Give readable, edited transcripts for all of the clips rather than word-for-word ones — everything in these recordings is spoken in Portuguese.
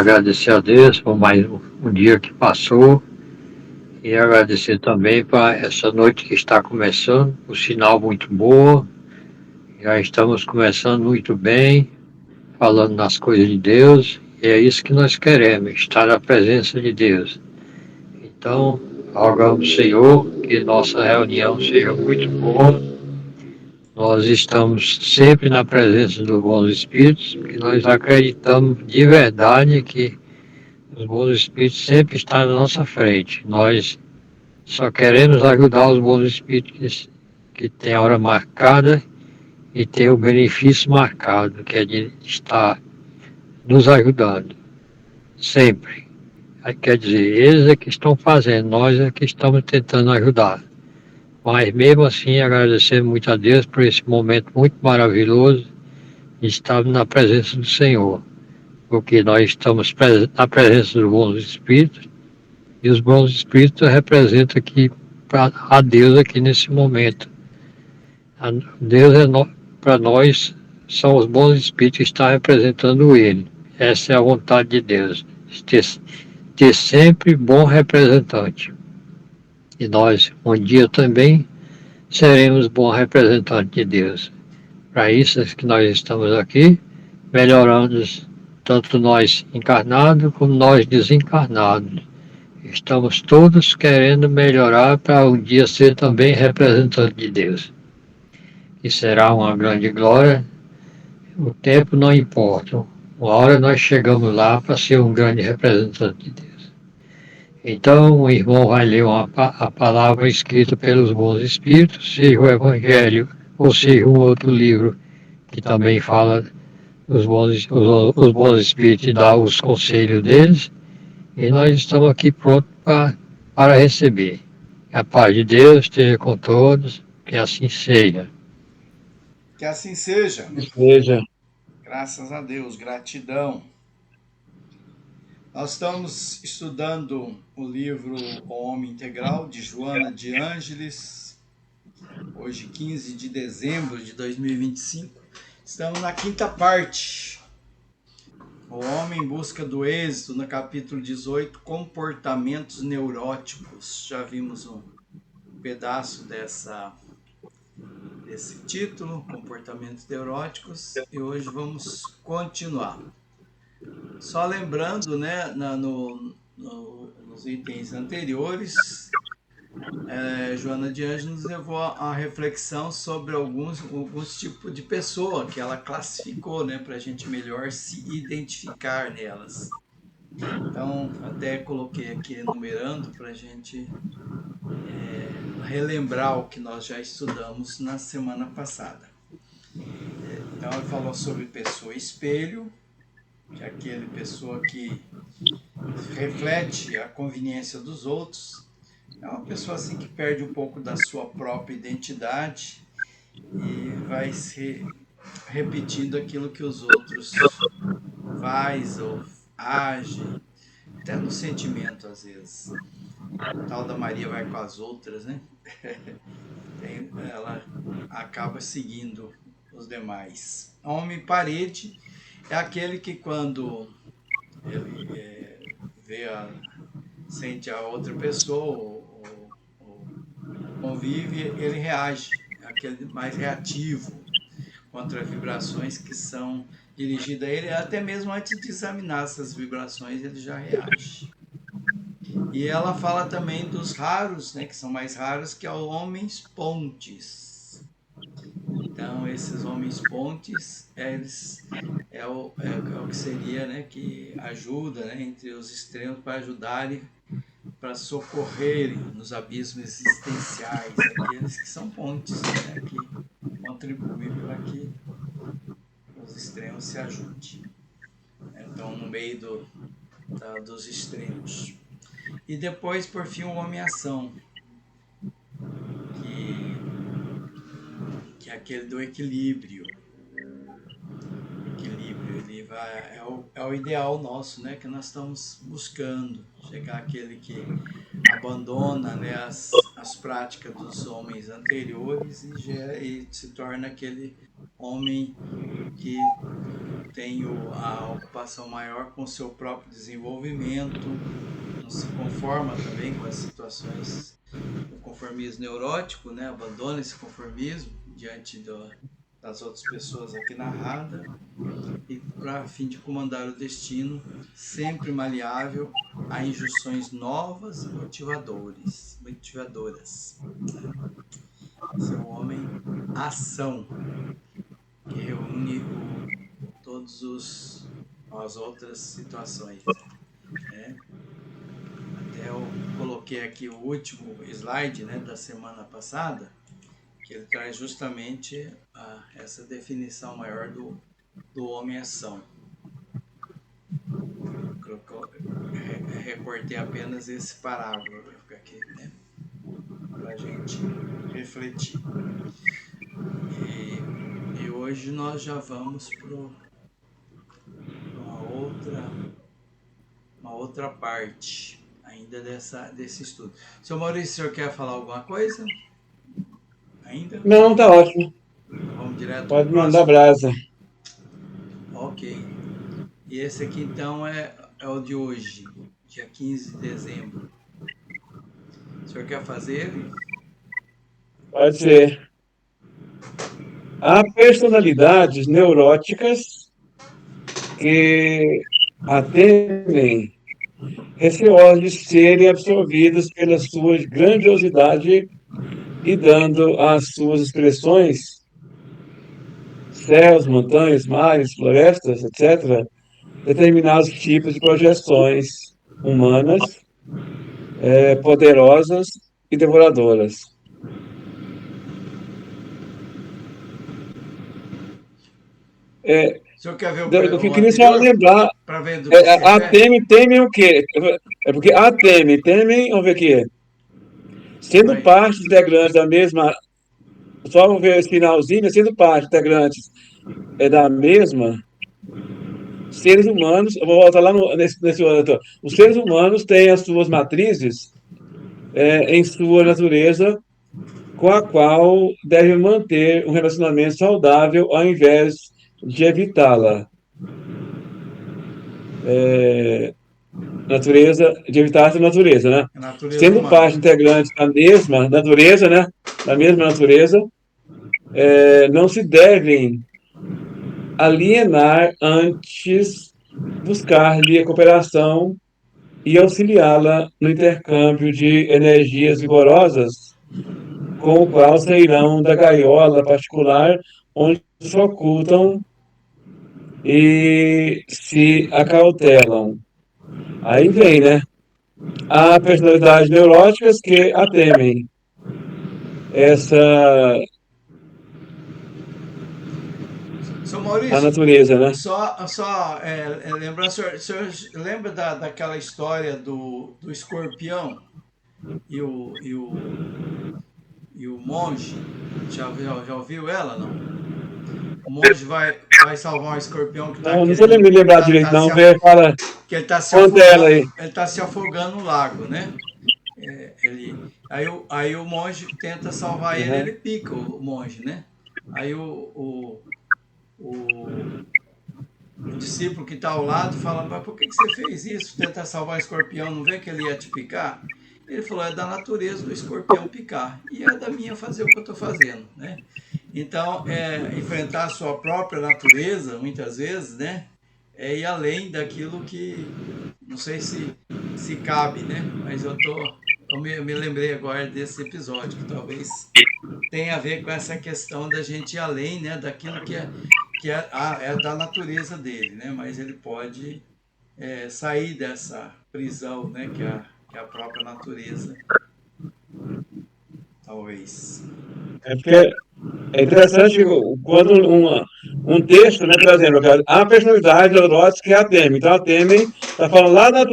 Agradecer a Deus por mais um dia que passou e agradecer também para essa noite que está começando, um sinal muito boa. Já estamos começando muito bem, falando nas coisas de Deus, e é isso que nós queremos, estar na presença de Deus. Então, rogamos, Senhor, que nossa reunião seja muito boa. Nós estamos sempre na presença dos bons espíritos, porque nós acreditamos de verdade que os bons espíritos sempre estão na nossa frente. Nós só queremos ajudar os bons espíritos que têm a hora marcada e têm o benefício marcado, que é de estar nos ajudando, sempre. Aí quer dizer, eles é que estão fazendo, nós é que estamos tentando ajudar. Mas mesmo assim, agradecemos muito a Deus por esse momento muito maravilhoso de estarmos na presença do Senhor, porque nós estamos na presença dos bons espíritos. E os bons espíritos representam aqui a Deus aqui nesse momento. Deus é para nós, são os bons espíritos que estão representando Ele. Essa é a vontade de Deus, ter sempre bom representante. E nós, um dia também, seremos bons representantes de Deus. Para isso é que nós estamos aqui, melhorando tanto nós encarnados como nós desencarnados. Estamos todos querendo melhorar para um dia ser também representante de Deus. E será uma grande glória. O tempo não importa. Uma hora nós chegamos lá para ser um grande representante de Deus. Então, o irmão vai ler a palavra escrita pelos bons espíritos, seja o Evangelho ou seja um outro livro que também fala os bons espíritos e dá os conselhos deles. E nós estamos aqui prontos para receber. A paz de Deus esteja com todos, que assim seja. Que assim seja. Seja. Graças a Deus, gratidão. Nós estamos estudando o livro O Homem Integral, de Joana de Ângeles, hoje 15 de dezembro de 2025. Estamos na quinta parte. O Homem em Busca do Êxito, no capítulo 18, Comportamentos Neuróticos. Já vimos um pedaço desse título, Comportamentos Neuróticos, e hoje vamos continuar. Só lembrando, né, nos itens anteriores, Joana de Anjos nos levou a reflexão sobre alguns tipos de pessoa que ela classificou, né, para a gente melhor se identificar nelas. Então, até coloquei aqui enumerando para a gente relembrar o que nós já estudamos na semana passada. Então, ela falou sobre pessoa espelho, que é aquele pessoa que reflete a conveniência dos outros. É uma pessoa assim que perde um pouco da sua própria identidade e vai se repetindo aquilo que os outros faz ou age, até no sentimento às vezes. A tal da Maria vai com as outras, né? Ela acaba seguindo os demais. Homem parede é aquele que quando ele sente a outra pessoa ou convive, ele reage, é aquele mais reativo contra vibrações que são dirigidas a ele, até mesmo antes de examinar essas vibrações, ele já reage. E ela fala também dos raros, né, que são mais raros, que é os homens pontes. Então, esses homens pontes, é o que seria, né, que ajuda, né, entre os extremos para ajudarem, para socorrerem nos abismos existenciais, aqueles que são pontes, né, que contribuem para que os extremos se ajudem. Então, no meio dos extremos. E depois, por fim, o homem-ação, que é aquele do equilíbrio. Ele vai, é o ideal nosso, né, que nós estamos buscando, chegar àquele que abandona, né, as práticas dos homens anteriores e se torna aquele homem que tem a ocupação maior com o seu próprio desenvolvimento, não se conforma também com as situações do conformismo neurótico, né? Abandona esse conformismo diante das outras pessoas aqui narrada e para fim de comandar o destino, sempre maleável a injunções novas e motivadoras. Esse é o homem ação, que reúne todas as outras situações. Né? Até eu coloquei aqui o último slide, né, da semana passada, que ele traz justamente essa definição maior do homem-ação. Recortei apenas esse parágrafo aqui, né, para a gente refletir. E hoje nós já vamos para uma outra parte ainda desse estudo. Seu Maurício, o senhor quer falar alguma coisa? Ainda? Não, tá ótimo. Vamos direto Pode para o mandar próximo? brasa. Ok. E esse aqui então é o de hoje, dia 15 de dezembro. O senhor quer fazer ele? Pode ser. Há personalidades neuróticas que atendem receosas de serem absorvidas pela sua grandiosidade e dando às suas expressões, céus, montanhas, mares, florestas, etc., determinados tipos de projeções humanas, poderosas e devoradoras. O senhor quer ver Eu o queria só anterior? lembrar, Para ver do que se a refere? temem o quê? É porque a temem, vamos ver aqui, sendo Vai. parte integrantes da mesma, só vamos ver esse finalzinho, sendo parte integrantes da mesma, seres humanos, eu vou voltar lá nesse outro, os seres humanos têm as suas matrizes em sua natureza, com a qual devem manter um relacionamento saudável ao invés de evitá-la. Natureza, de evitar essa natureza, né? A natureza Sendo humana. parte integrante da mesma natureza, né? Da mesma natureza, não se devem alienar antes buscar-lhe a cooperação e auxiliá-la no intercâmbio de energias vigorosas, com o qual sairão da gaiola particular onde se ocultam e se acautelam. Aí vem, né? Há personalidades neuróticas que a temem. Essa Seu a Maurício, natureza, né? lembrar, o senhor lembra daquela história do escorpião e o monge? Já ouviu ela, não? O monge vai salvar um escorpião que está Não estou querendo. lembrando lembrar direito, não. Fala, Que ele está se conta ela afogando. aí. Ele está se afogando no lago, né? Aí o monge tenta salvar ele, ele Uhum. pica o monge, né? Aí o discípulo que está ao lado fala, mas por que você fez isso? Tenta salvar o escorpião, não vê que ele ia te picar? Ele falou, é da natureza do escorpião picar, e é da minha fazer o que eu estou fazendo, né? Então, enfrentar a sua própria natureza, muitas vezes, né? É ir além daquilo que, não sei se cabe, né? Mas eu me lembrei agora desse episódio, que talvez tenha a ver com essa questão da gente ir além, né? Daquilo que é da natureza dele, né? Mas ele pode sair dessa prisão, né? Que é a própria natureza, talvez. É porque é interessante quando um texto, né, por exemplo, a personalidade neurótica que a teme. Então, a teme está falando lá da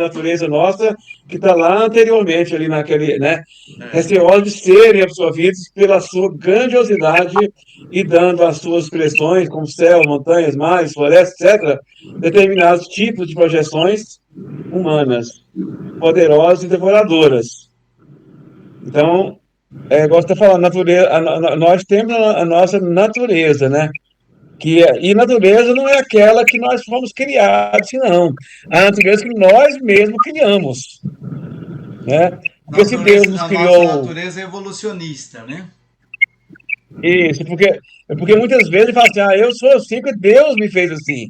natureza nossa, que está lá anteriormente, ali naquele, né? Receosos de serem absorvidos pela sua grandiosidade e dando às suas expressões, como céu, montanhas, mares, florestas, etc., determinados tipos de projeções humanas, poderosas e devoradoras. Então, igual você está falando, natureza, nós temos a nossa natureza, né? E natureza não é aquela que nós fomos criados, não. A natureza que nós mesmos criamos, né? Porque se Deus nos A nossa criou natureza é evolucionista, né? isso, porque muitas vezes ele fala assim, eu sou assim porque Deus me fez assim.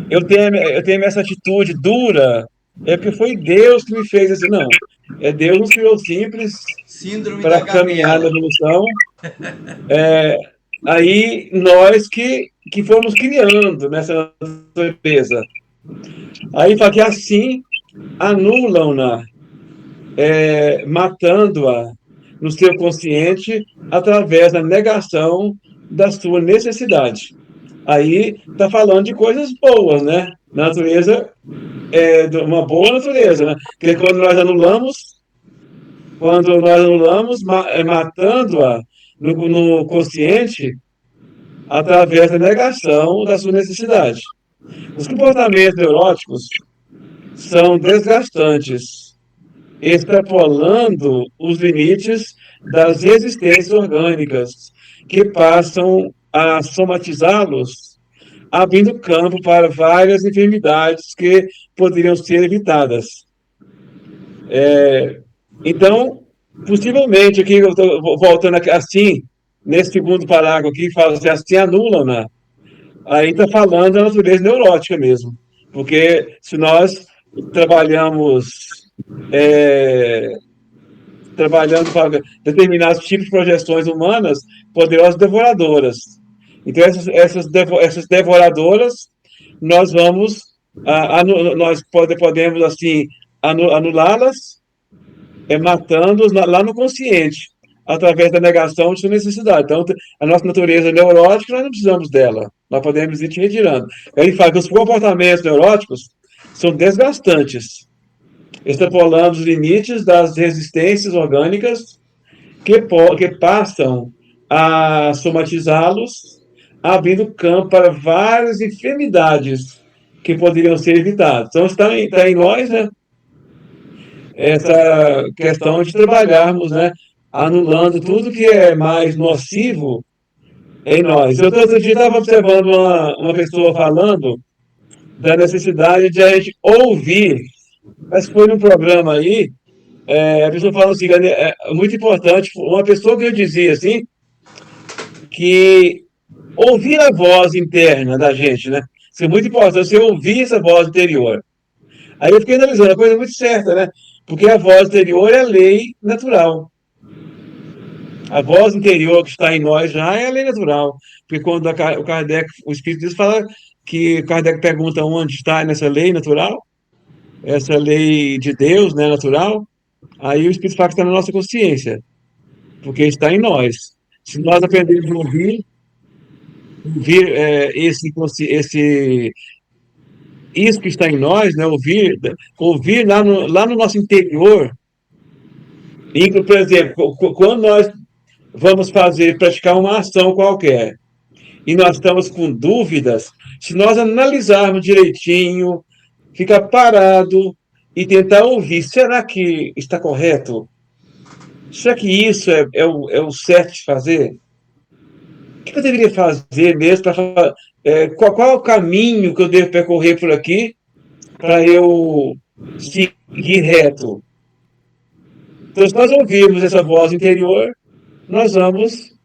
Eu tenho essa atitude dura, é porque foi Deus que me fez assim. Não, é Deus nos criou simples Síndrome da para caminhar na Gabriela. evolução. Aí nós que fomos criando nessa natureza. Aí fala que assim anulam-na, matando-a no seu consciente através da negação da sua necessidade. Aí está falando de coisas boas, né? Natureza é de uma boa natureza, né? Porque quando nós anulamos, matando-a no consciente através da negação da sua necessidade. Os comportamentos neuróticos são desgastantes, extrapolando os limites das existências orgânicas, que passam a somatizá-los, abrindo campo para várias enfermidades que poderiam ser evitadas. Então, possivelmente, aqui eu estou voltando aqui, assim, nesse segundo parágrafo aqui, fala assim anulam, né? Aí está falando da natureza neurótica mesmo. Porque se nós trabalhamos é, trabalhando para determinados tipos de projeções humanas, poderosas devoradoras. Então, essas devoradoras, nós vamos, podemos, assim, anulá-las, matando-os lá no consciente, através da negação de sua necessidade. Então, a nossa natureza neurótica, nós não precisamos dela. Nós podemos ir retirando. Ele fala que os comportamentos neuróticos são desgastantes, extrapolando os limites das resistências orgânicas que passam a somatizá-los, abrindo campo para várias enfermidades que poderiam ser evitadas. Então, está em nós, né, essa questão de trabalharmos, né, anulando tudo que é mais nocivo em nós. Eu outro dia estava observando uma pessoa falando da necessidade de a gente ouvir, mas foi num programa aí, a pessoa falando assim, é muito importante, uma pessoa que eu dizia assim, que ouvir a voz interna da gente, né? Isso é muito importante, você ouvir essa voz interior. Aí eu fiquei analisando, a coisa muito certa, né? Porque a voz interior é a lei natural. A voz interior que está em nós já é a lei natural. Porque quando o Kardec, o Espírito Deus fala que o Kardec pergunta onde está nessa lei natural, essa lei de Deus, né, natural, aí o Espírito fala que está na nossa consciência, porque está em nós. Se nós aprendermos a ouvir isso que está em nós, né, ouvir lá no nosso interior, por exemplo, quando nós vamos praticar uma ação qualquer, e nós estamos com dúvidas, se nós analisarmos direitinho, ficar parado e tentar ouvir, será que está correto? Será que isso é o certo de fazer? O que eu deveria fazer mesmo para qual é o caminho que eu devo percorrer por aqui para eu seguir reto? Então, se nós ouvirmos essa voz interior, nós vamos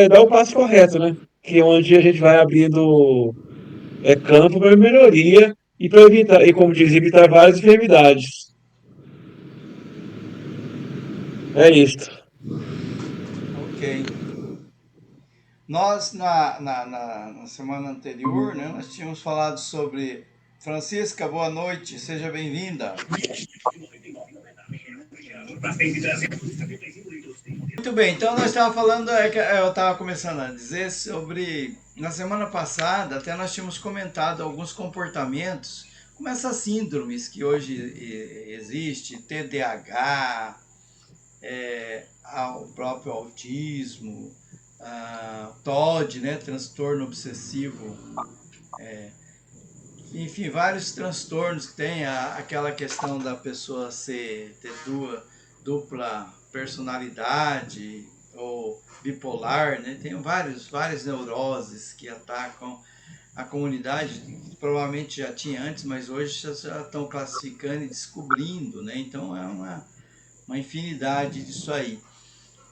dar o passo correto, né? Que é onde a gente vai abrindo campo para melhoria e para evitar, e como diz, evitar várias enfermidades. É isso. Ok. Nós, na semana anterior, né, nós tínhamos falado sobre... Francisca, boa noite, seja bem-vinda. Muito bem, então nós estávamos falando, eu estava começando a dizer sobre... Na semana passada, até nós tínhamos comentado alguns comportamentos, como essas síndromes que hoje existe, TDAH, o próprio autismo, TOD, né, transtorno obsessivo, enfim, vários transtornos que tem, aquela questão da pessoa ter dupla personalidade ou bipolar, né? Tem várias neuroses que atacam a comunidade, que provavelmente já tinha antes, mas hoje já estão classificando e descobrindo, né? Então é uma infinidade disso aí.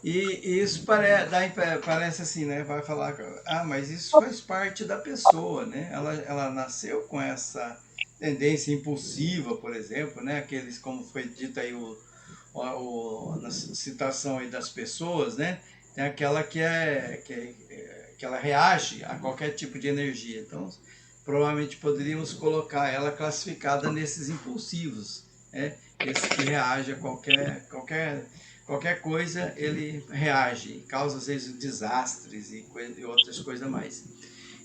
E isso parece assim, né? Vai falar, mas isso faz parte da pessoa, né? Ela nasceu com essa tendência impulsiva, por exemplo, né? Aqueles, como foi dito aí na citação aí das pessoas, né? Tem aquela que ela reage a qualquer tipo de energia. Então, provavelmente poderíamos colocar ela classificada nesses impulsivos, né? Esse que reage a qualquer coisa, ele reage, causa às vezes desastres e outras coisas mais.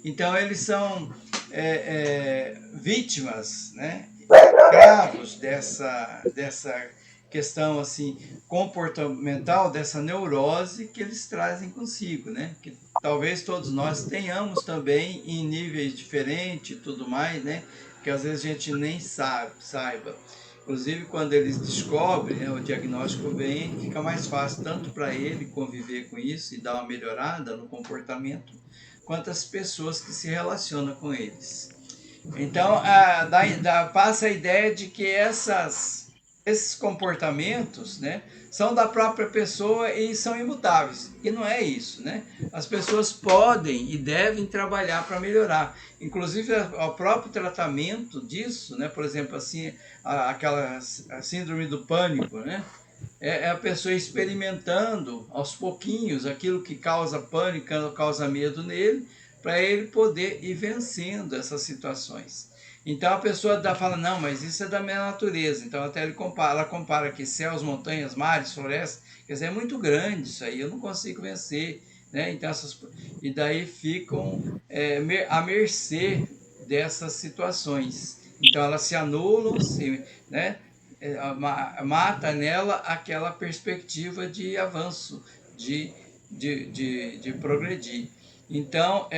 Então eles são vítimas, né? Escravos dessa questão assim comportamental, dessa neurose que eles trazem consigo, né? Que talvez todos nós tenhamos também em níveis diferentes e tudo mais, né? Que às vezes a gente nem saiba. Inclusive, quando eles descobrem, né, o diagnóstico vem, fica mais fácil tanto para ele conviver com isso e dar uma melhorada no comportamento, quanto as pessoas que se relacionam com eles. Então, passa a ideia de que esses comportamentos, né, são da própria pessoa e são imutáveis. E não é isso, né? As pessoas podem e devem trabalhar para melhorar. Inclusive, o próprio tratamento disso, né? Por exemplo, assim, aquela síndrome do pânico, né? É a pessoa experimentando aos pouquinhos aquilo que causa pânico, causa medo nele, para ele poder ir vencendo essas situações. Então a pessoa fala, não, mas isso é da minha natureza. Então até ela compara aqui céus, montanhas, mares, florestas. Quer dizer, é muito grande isso aí, eu não consigo vencer. Né? Então, e daí ficam à mercê dessas situações. Então elas se anulam, né? Mata nela aquela perspectiva de avanço, de progredir. Então,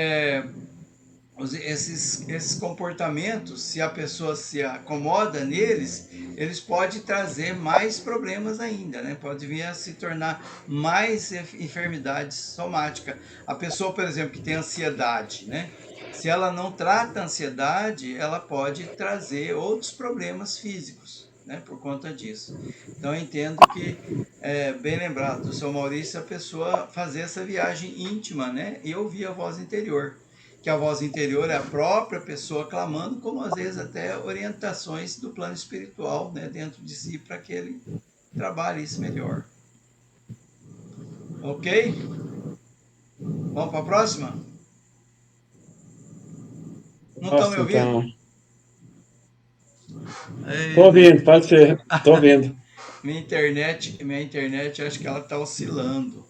esses comportamentos, se a pessoa se acomoda neles, eles podem trazer mais problemas ainda, né? Pode vir a se tornar mais enfermidades somáticas. A pessoa, por exemplo, que tem ansiedade, né? Se ela não trata a ansiedade, ela pode trazer outros problemas físicos, né? Por conta disso. Então, eu entendo que, bem lembrado do seu Maurício, a pessoa fazer essa viagem íntima, né? E ouvir a voz interior, que a voz interior é a própria pessoa clamando, como às vezes até orientações do plano espiritual, né, dentro de si, para que ele trabalhe isso melhor. Ok? Vamos para a próxima? Não estão me ouvindo? Então. Estou ouvindo, pode ser. Estou ouvindo. Minha internet, acho que ela está oscilando.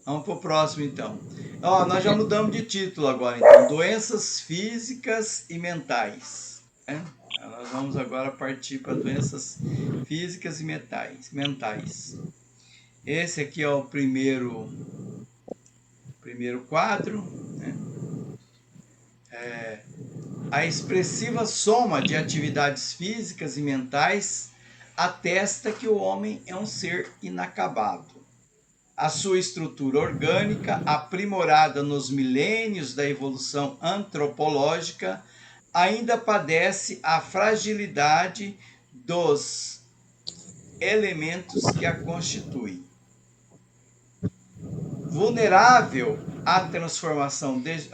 Vamos para o próximo, então. Nós já mudamos de título agora, então. Doenças físicas e mentais. Né? Nós vamos agora partir para doenças físicas e mentais. Esse aqui é o primeiro quadro. Né? A expressiva soma de atividades físicas e mentais atesta que o homem é um ser inacabado. A sua estrutura orgânica, aprimorada nos milênios da evolução antropológica, ainda padece a fragilidade dos elementos que a constituem. Vulnerável a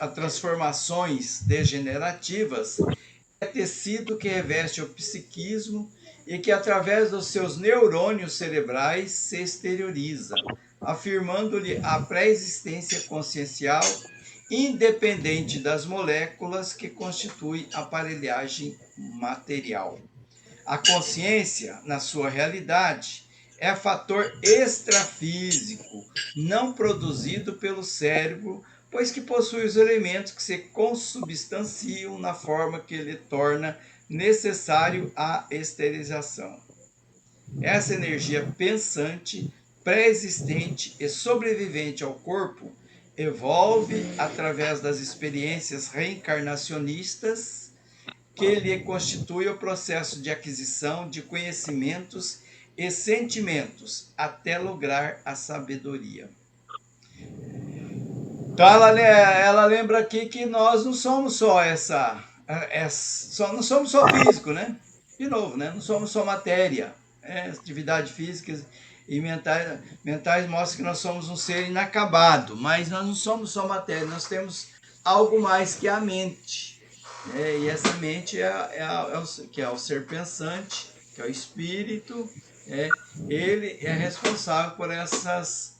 transformações degenerativas, é tecido que reveste o psiquismo e que, através dos seus neurônios cerebrais, se exterioriza, afirmando-lhe a pré-existência consciencial, independente das moléculas que constituem a aparelhagem material. A consciência, na sua realidade, é fator extrafísico, não produzido pelo cérebro, pois que possui os elementos que se consubstanciam na forma que lhe torna necessário a esterilização. Essa energia pensante, pré-existente e sobrevivente ao corpo, evolve através das experiências reencarnacionistas que lhe constitui o processo de aquisição de conhecimentos e sentimentos até lograr a sabedoria. Então ela lembra aqui que nós não somos só não somos só físico, né? De novo, né? Não somos só matéria. Atividade física e mentais mostram que nós somos um ser inacabado, mas nós não somos só matéria, nós temos algo mais que a mente. E essa mente que é o ser pensante, que é o espírito, ele é responsável por essas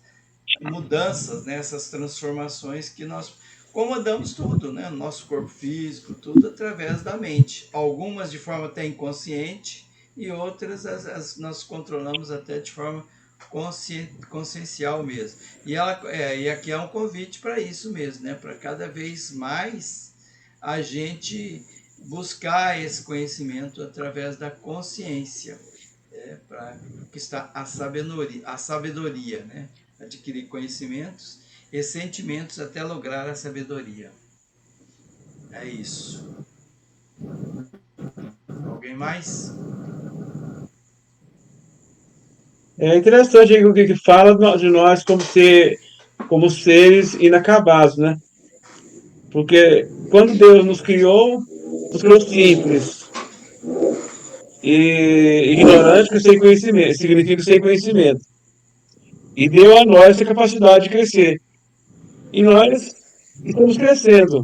mudanças, né, essas transformações que nós comandamos tudo, né, nosso corpo físico, tudo através da mente. Algumas de forma até inconsciente e outras nós controlamos até de forma consciencial mesmo. E aqui é um convite para isso mesmo, né, para cada vez mais a gente buscar esse conhecimento através da consciência, para que está a sabedoria, né? Adquirir conhecimentos e sentimentos até lograr a sabedoria. É isso. Alguém mais? É interessante o que fala de nós como seres inacabados, né? Porque quando Deus nos criou simples e ignorantes, que sem conhecimento, significa sem conhecimento. E deu a nós essa capacidade de crescer. E nós estamos crescendo.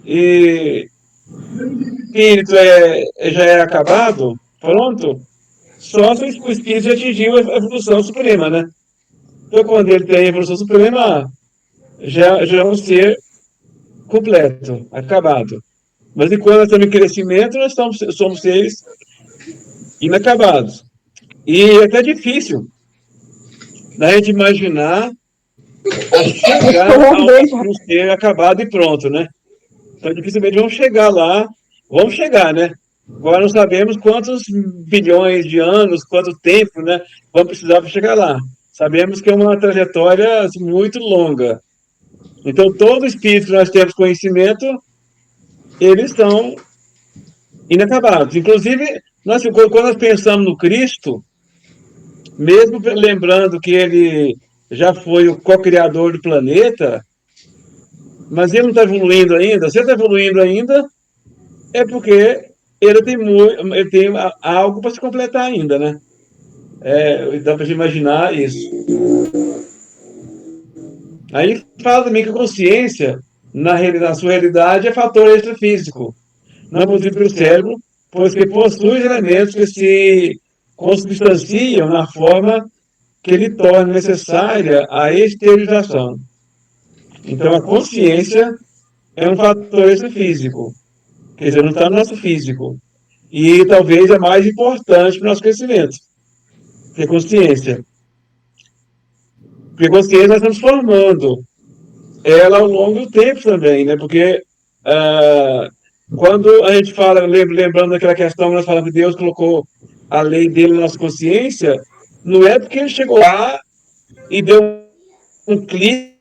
E o espírito já é acabado, pronto, só se o espírito já atingiu a evolução suprema, né? Então, quando ele tem a evolução suprema, já é um ser completo, acabado. Mas enquanto nós estamos em crescimento, somos seres inacabados. E é até difícil da gente imaginar a chegar a um ser acabado e pronto, né? Então, dificilmente vamos chegar, né? Agora não sabemos quantos bilhões de anos, quanto tempo, né? Vamos precisar para chegar lá. Sabemos que é uma trajetória muito longa. Então, todo espírito que nós temos conhecimento, eles são inacabados. Inclusive, quando nós pensamos no Cristo, mesmo lembrando que ele já foi o co-criador do planeta, mas ele não está evoluindo ainda. Se ele está evoluindo ainda, é porque ele tem algo para se completar ainda, né? Dá para imaginar isso. Aí fala também que a consciência, na sua realidade, é fator extrafísico, não é produzido pelo cérebro, pois que possui elementos que se consubstanciam na forma que lhe torna necessária a exteriorização. Então, a consciência é um fator extrafísico, quer dizer, não está no nosso físico. E talvez é mais importante para o nosso crescimento, que a consciência. Porque a consciência nós estamos formando ela ao longo do tempo também, né? Porque quando a gente fala, lembrando daquela questão, nós falamos que Deus colocou a lei dele na nossa consciência, não é porque ele chegou lá e deu um clique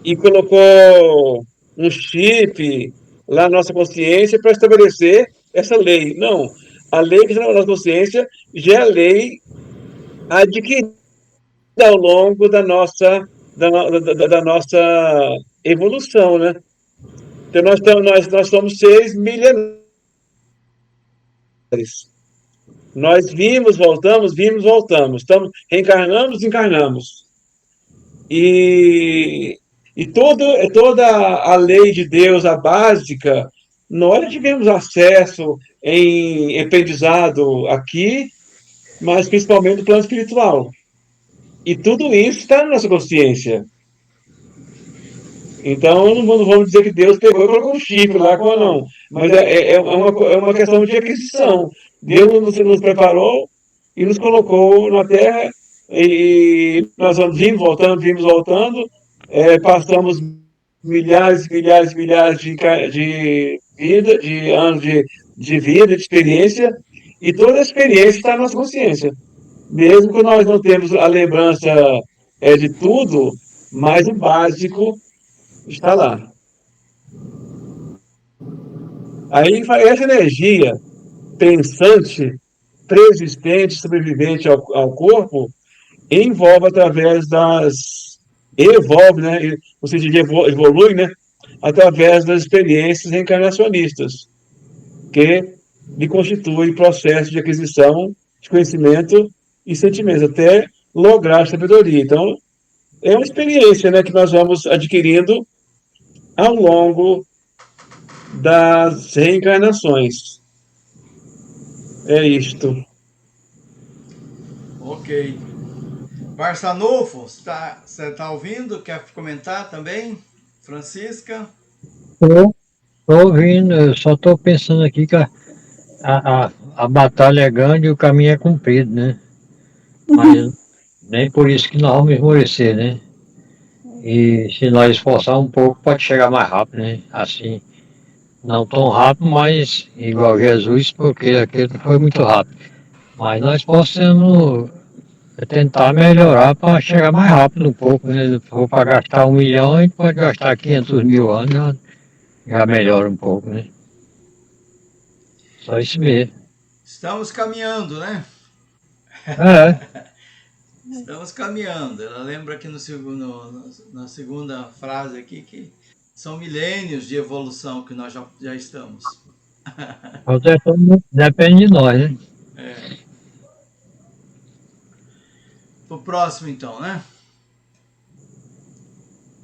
e colocou um chip lá na nossa consciência para estabelecer essa lei. Não. A lei que está na nossa consciência já é a lei adquirida ao longo da nossa evolução, né? Então, nós somos seres milenares. Nós vimos, voltamos. Reencarnamos, desencarnamos. E toda a lei de Deus, a básica, nós tivemos acesso em aprendizado aqui, mas principalmente no plano espiritual. E tudo isso está na nossa consciência. Então, não vamos dizer que Deus pegou e colocou um chip lá, não. Mas é uma questão de aquisição. Deus nos preparou e nos colocou na Terra e nós vimos voltando, passamos milhares e milhares de anos de vida, de experiência, e toda a experiência está na nossa consciência. Mesmo que nós não temos a lembrança de tudo, mas o básico está lá. Aí essa energia pensante preexistente, sobrevivente ao corpo, envolve através evolve, né? Ou seja, evolui, né? Através das experiências reencarnacionistas, que lhe constitui processo de aquisição de conhecimento e sentimentos, até lograr sabedoria. Então, é uma experiência, né, que nós vamos adquirindo ao longo das reencarnações. É isto. Ok. Barçanufo, você tá ouvindo? Quer comentar também? Francisca? Tô ouvindo, eu só tô pensando aqui que a batalha é grande e o caminho é comprido, né? Mas nem por isso que nós vamos esmorecer, né? E se nós esforçar um pouco, pode chegar mais rápido, né? Assim, não tão rápido, mas igual Jesus, porque aquele foi muito rápido. Mas nós possamos tentar melhorar para chegar mais rápido um pouco, né? Se for para gastar 1 milhão, a gente pode gastar 500 mil anos, já melhora um pouco, né? Só isso mesmo. Estamos caminhando, né? É, Estamos caminhando. Ela lembra aqui na segunda frase aqui que são milênios de evolução que nós já estamos. depende de nós, né? É. Pro próximo então, né?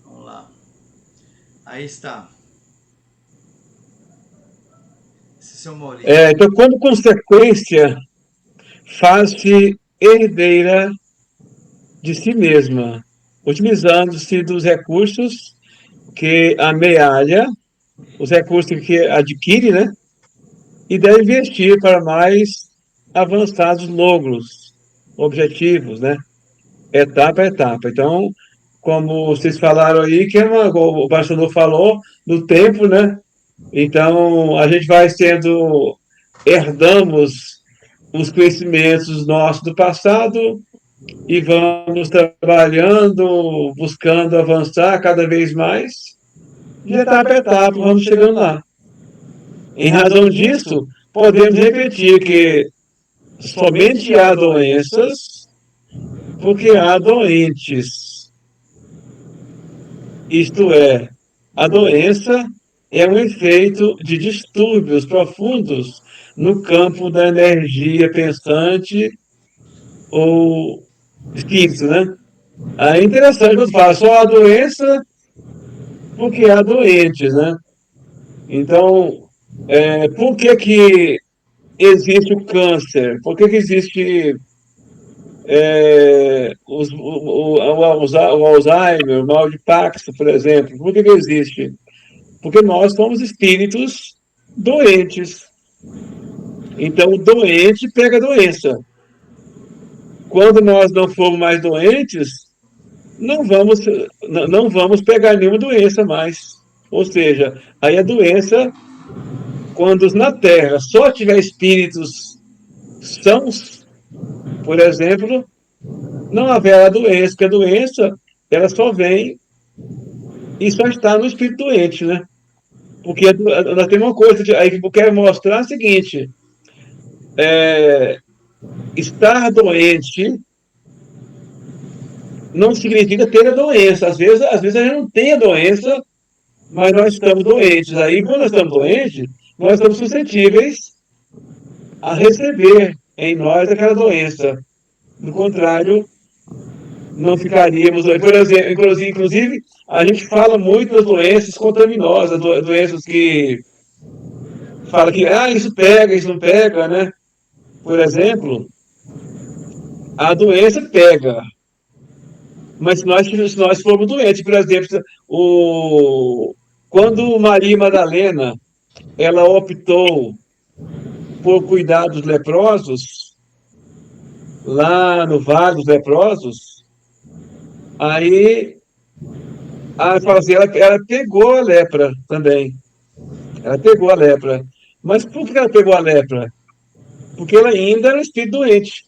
Vamos lá. Aí está. Esse é o seu Maurício. Então, como consequência, faz-se herdeira de si mesma, utilizando-se dos recursos que amealha, os recursos que adquire, né? E deve investir para mais avançados logros, objetivos, né? Etapa a etapa. Então, como vocês falaram aí, que o Barcelona falou, do tempo, né? Então, a gente vai herdamos os conhecimentos nossos do passado e vamos trabalhando, buscando avançar cada vez mais, de etapa a etapa, vamos chegando lá. Em razão disso, podemos repetir que somente há doenças porque há doentes. Isto é, a doença é um efeito de distúrbios profundos no campo da energia pensante ou espírito, né? É interessante quando fala só a doença porque há doentes, né? Então, por que existe o câncer? Por que existe o Alzheimer, o mal de Parkinson, por exemplo? Por que existe? Porque nós somos espíritos doentes. Então, o doente pega a doença. Quando nós não formos mais doentes, não vamos pegar nenhuma doença mais. Ou seja, aí a doença, quando na Terra só tiver espíritos sãos, por exemplo, não haverá doença, porque a doença, ela só vem e só está no espírito doente, né? Porque nós temos uma coisa aí que eu quero mostrar é o seguinte: estar doente não significa ter a doença. Às vezes a gente não tem a doença, mas nós estamos doentes. Aí, quando nós estamos doentes, nós estamos suscetíveis a receber em nós aquela doença. Do contrário, não ficaríamos. Por exemplo, inclusive, a gente fala muito das doenças contaminosas, doenças que fala que isso pega, isso não pega, né? Por exemplo, a doença pega, mas se nós formos doentes, por exemplo, quando Maria Madalena ela optou por cuidar dos leprosos, lá no Vale dos Leprosos, aí ela pegou a lepra também. Ela pegou a lepra. Mas por que ela pegou a lepra? Porque ela ainda era um espírito doente.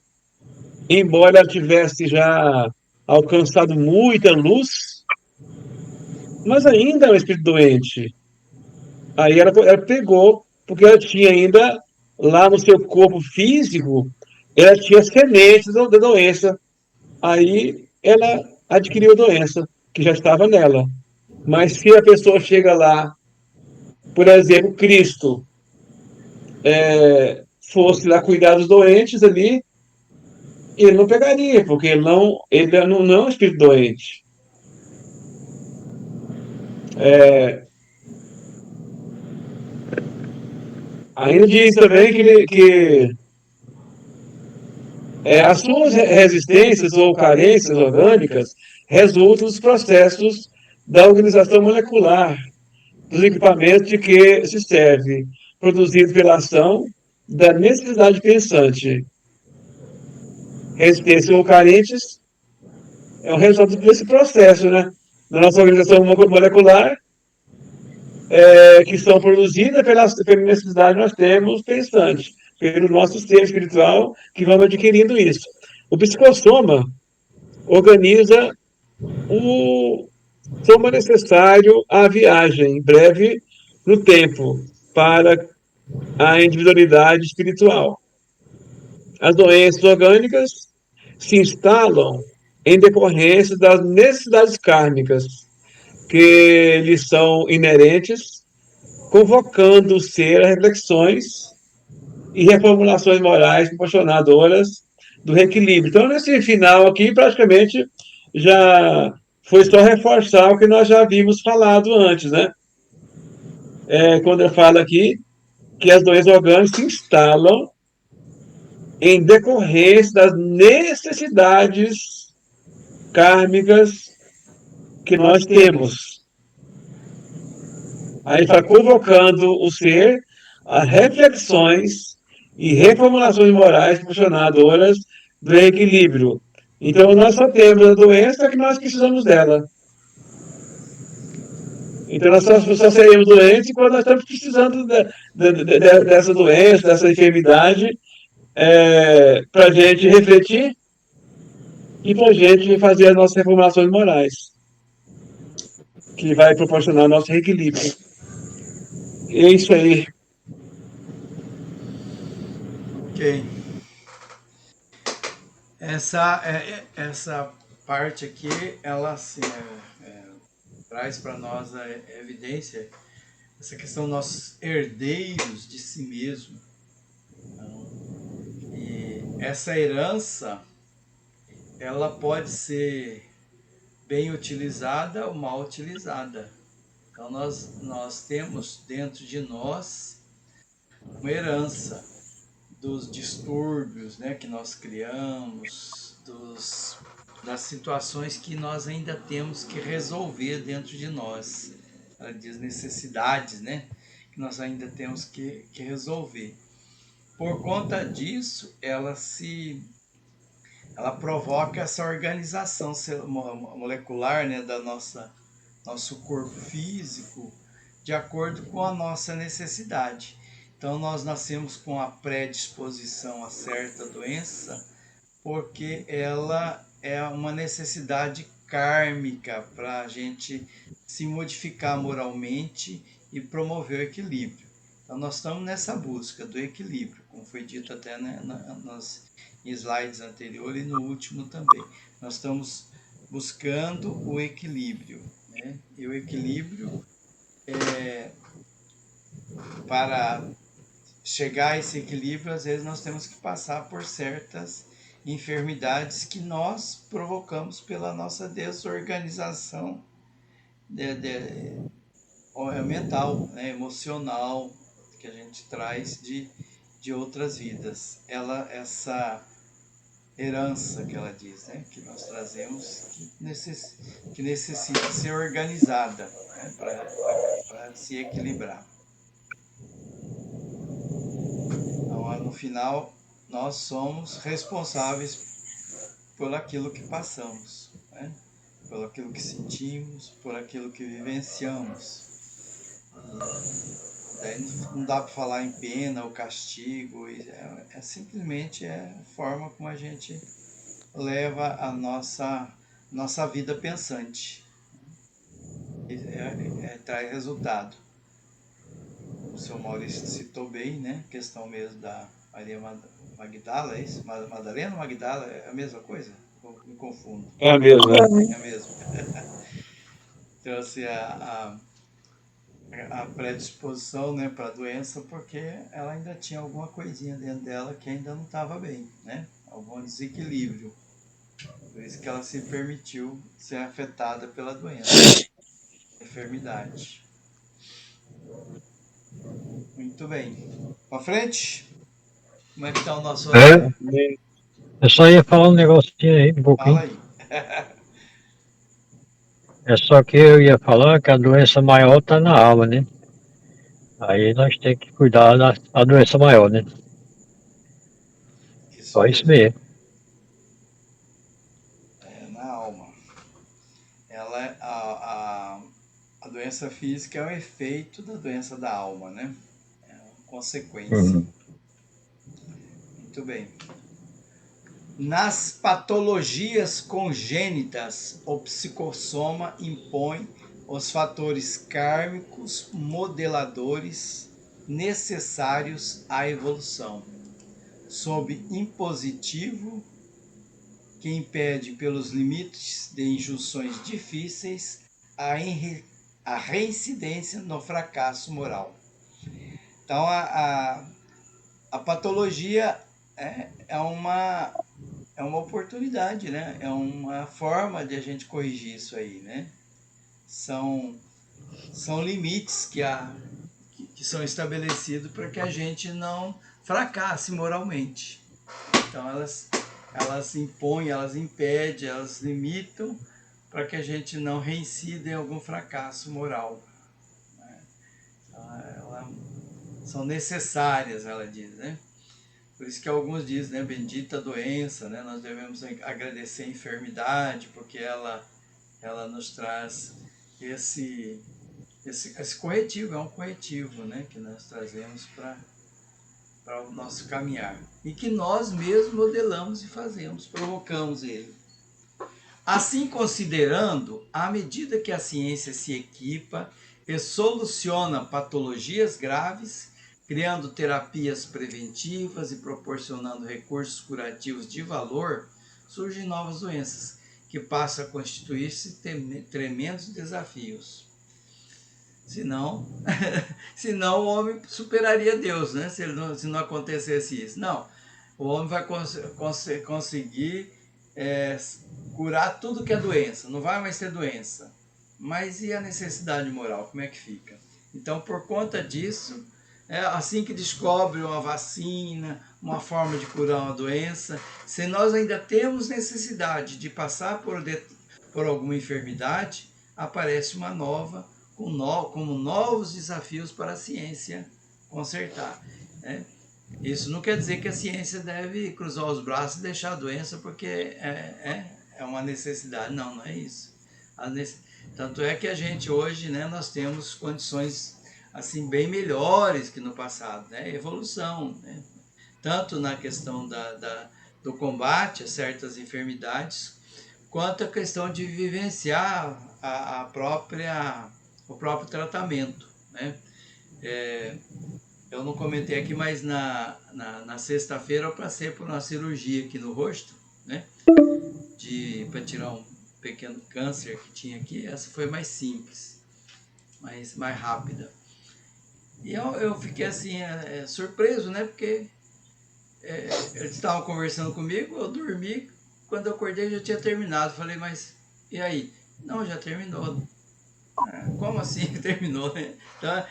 Embora ela tivesse já alcançado muita luz, mas ainda é um espírito doente. Aí ela pegou, porque ela tinha ainda lá no seu corpo físico ela tinha sementes da doença. Aí ela adquiriu a doença, que já estava nela. Mas se a pessoa chega lá, por exemplo, Cristo fosse lá cuidar dos doentes ali, ele não pegaria, porque ele não é um espírito doente. Ainda diz também que as suas resistências ou carências orgânicas resultam dos processos da organização molecular dos equipamentos de que se serve, produzidos pela ação da necessidade pensante. Resistências ou carentes é o resultado desse processo, né? Da nossa organização molecular, que são produzidas pela necessidade que nós temos pensante, pelo nosso ser espiritual, que vamos adquirindo isso. O psicossoma organiza o soma necessário à viagem breve no tempo para a individualidade espiritual. As doenças orgânicas se instalam em decorrência das necessidades kármicas que lhes são inerentes, convocando o ser a reflexões e reformulações morais proporcionadoras do reequilíbrio. Então, nesse final aqui, praticamente já foi só reforçar o que nós já havíamos falado antes, né? Quando eu falo aqui que as doenças orgânicas se instalam em decorrência das necessidades kármicas que nós temos. Aí está convocando o ser a reflexões e reformulações morais proporcionadoras do equilíbrio. Então, nós só temos a doença que nós precisamos dela. Então, nós só seremos doentes quando nós estamos precisando dessa doença, dessa enfermidade, para a gente refletir e para a gente fazer as nossas reformulações morais, que vai proporcionar nosso reequilíbrio. É isso aí. Ok. Essa parte aqui, ela assim, traz para nós a evidência, essa questão nossos herdeiros de si mesmo. Então, e essa herança, ela pode ser bem utilizada ou mal utilizada. Então nós temos dentro de nós uma herança dos distúrbios, né, que nós criamos, das situações que nós ainda temos que resolver dentro de nós. Ela diz necessidades, né, que nós ainda temos que resolver. Por conta disso, ela provoca essa organização molecular, né, da nosso corpo físico, de acordo com a nossa necessidade. Então, nós nascemos com a predisposição a certa doença, porque ela é uma necessidade kármica para a gente se modificar moralmente e promover o equilíbrio. Então, nós estamos nessa busca do equilíbrio, como foi dito até, né, nas slides anteriores e no último também. Nós estamos buscando o equilíbrio, né? E o equilíbrio, para chegar a esse equilíbrio, às vezes nós temos que passar por certas enfermidades que nós provocamos pela nossa desorganização mental, né, emocional, que a gente traz de outras vidas. Essa herança que ela diz, né, que nós trazemos, que necessita ser organizada, né, para se equilibrar. Então, no final, nós somos responsáveis por aquilo que passamos, né? Por aquilo que sentimos, por aquilo que vivenciamos. Daí não dá para falar em pena ou castigo, simplesmente a forma como a gente leva a nossa vida pensante. Traz resultado. o seu Maurício citou bem, né? Questão mesmo da Maria Magdala, é isso? Madalena ou Magdala é a mesma coisa? Eu me confundo. É mesmo, né? É mesmo. Trouxe a predisposição, né, para a doença porque ela ainda tinha alguma coisinha dentro dela que ainda não estava bem, né? Algum desequilíbrio. Por isso que ela se permitiu ser afetada pela doença, enfermidade. Muito bem. Para frente? Como é que está o nosso horário? Eu só ia falar um negocinho aí, um Fala pouquinho. aí. É só que eu ia falar que a doença maior está na alma, né? Aí nós temos que cuidar da doença maior, né? Isso Só isso mesmo. mesmo. É na alma. Ela, a doença física é o efeito da doença da alma, né? É uma consequência. Uhum. Muito bem. Nas patologias congênitas, o psicossoma impõe os fatores kármicos modeladores necessários à evolução, sob impositivo que impede pelos limites de injunções difíceis a reincidência no fracasso moral. Então, a patologia é uma oportunidade, né? É uma forma de a gente corrigir isso aí, né? São limites que são estabelecidos para que a gente não fracasse moralmente. Então elas impõem, elas impedem, elas limitam para que a gente não reincida em algum fracasso moral. São necessárias, ela diz, né? Por isso que alguns dizem, né, bendita doença, né? Nós devemos agradecer a enfermidade, porque ela nos traz esse corretivo, é um corretivo, né, que nós trazemos para o nosso caminhar. E que nós mesmos modelamos e fazemos, provocamos ele. Assim considerando, à medida que a ciência se equipa e soluciona patologias graves, criando terapias preventivas e proporcionando recursos curativos de valor, surgem novas doenças, que passam a constituir-se tremendos desafios. Senão, senão o homem superaria Deus, né? Se não acontecesse isso. Não, o homem vai conseguir curar tudo que é doença, não vai mais ter doença. Mas e a necessidade moral, como é que fica? Então, por conta disso, assim que descobre uma vacina, uma forma de curar uma doença, se nós ainda temos necessidade de passar por alguma enfermidade, aparece uma nova, como novos desafios para a ciência consertar, né? Isso não quer dizer que a ciência deve cruzar os braços e deixar a doença porque é uma necessidade. Não, não é isso. Tanto é que a gente hoje, né, nós temos condições assim bem melhores que no passado, né? Evolução, né? Tanto na questão do combate a certas enfermidades, quanto a questão de vivenciar o próprio tratamento, né? Eu não comentei aqui, mas na sexta-feira eu passei por uma cirurgia aqui no rosto, né? Para tirar um pequeno câncer que tinha aqui. Essa foi mais simples, mais rápida. E eu fiquei assim, surpreso, né? Porque eles estavam conversando comigo, eu dormi, quando eu acordei já tinha terminado. Falei, mas e aí? Não, já terminou. Como assim terminou, né? Então,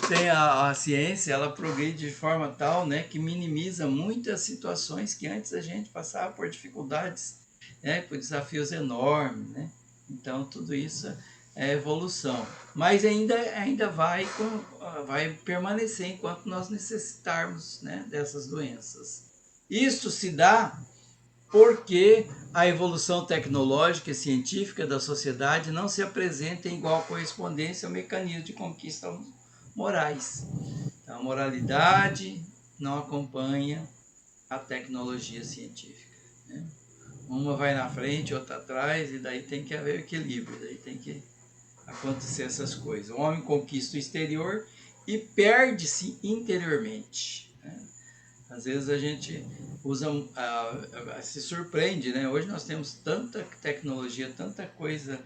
tem a ciência, ela progride de forma tal, né, que minimiza muitas situações que antes a gente passava por dificuldades, né, por desafios enormes, né? Então, tudo isso é evolução. Mas ainda vai permanecer enquanto nós necessitarmos, né, dessas doenças. Isso se dá porque a evolução tecnológica e científica da sociedade não se apresenta em igual correspondência ao mecanismo de conquista morais. Então, a moralidade não acompanha a tecnologia científica, né? Uma vai na frente, outra atrás, e daí tem que haver equilíbrio, daí tem que acontecer essas coisas. O homem conquista o exterior e perde-se interiormente, né? Às vezes a gente usa, se surpreende, né? Hoje nós temos tanta tecnologia, tanta coisa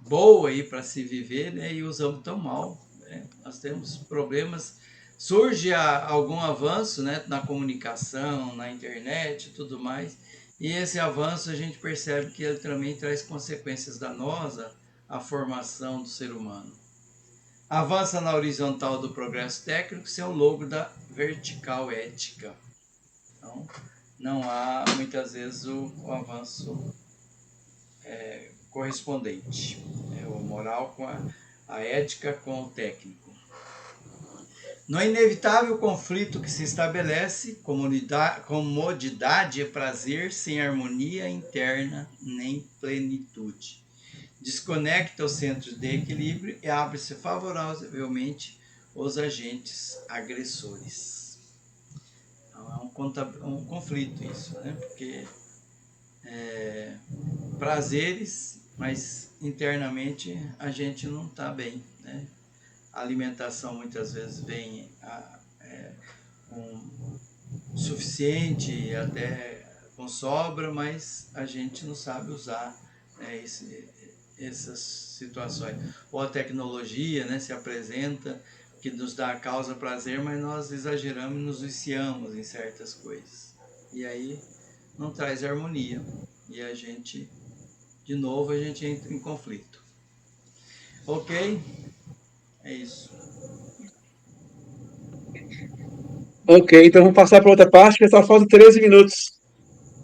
boa aí para se viver, né? E usamos tão mal, né? Nós temos problemas, surge algum avanço, né? Na comunicação, na internet e tudo mais, e esse avanço a gente percebe que ele também traz consequências danosas à formação do ser humano. Avança na horizontal do progresso técnico sem o logo da vertical ética. Então, não há, muitas vezes, o avanço correspondente. O moral com a ética com o técnico. No inevitável conflito que se estabelece, comodidade e prazer sem harmonia interna nem plenitude. Desconecta os centros de equilíbrio e abre-se favoravelmente os agentes agressores. Então é um conflito isso, né? Porque prazeres, mas internamente a gente não está bem, né? A alimentação muitas vezes vem com suficiente, até com sobra, mas a gente não sabe usar, né, essas situações. Ou a tecnologia, né, se apresenta, que nos dá a causa prazer, mas nós exageramos e nos viciamos em certas coisas. E aí não traz harmonia. E a gente, de novo, a gente entra em conflito. Ok? É isso. Ok, então vamos passar para outra parte, que só faltam 13 minutos.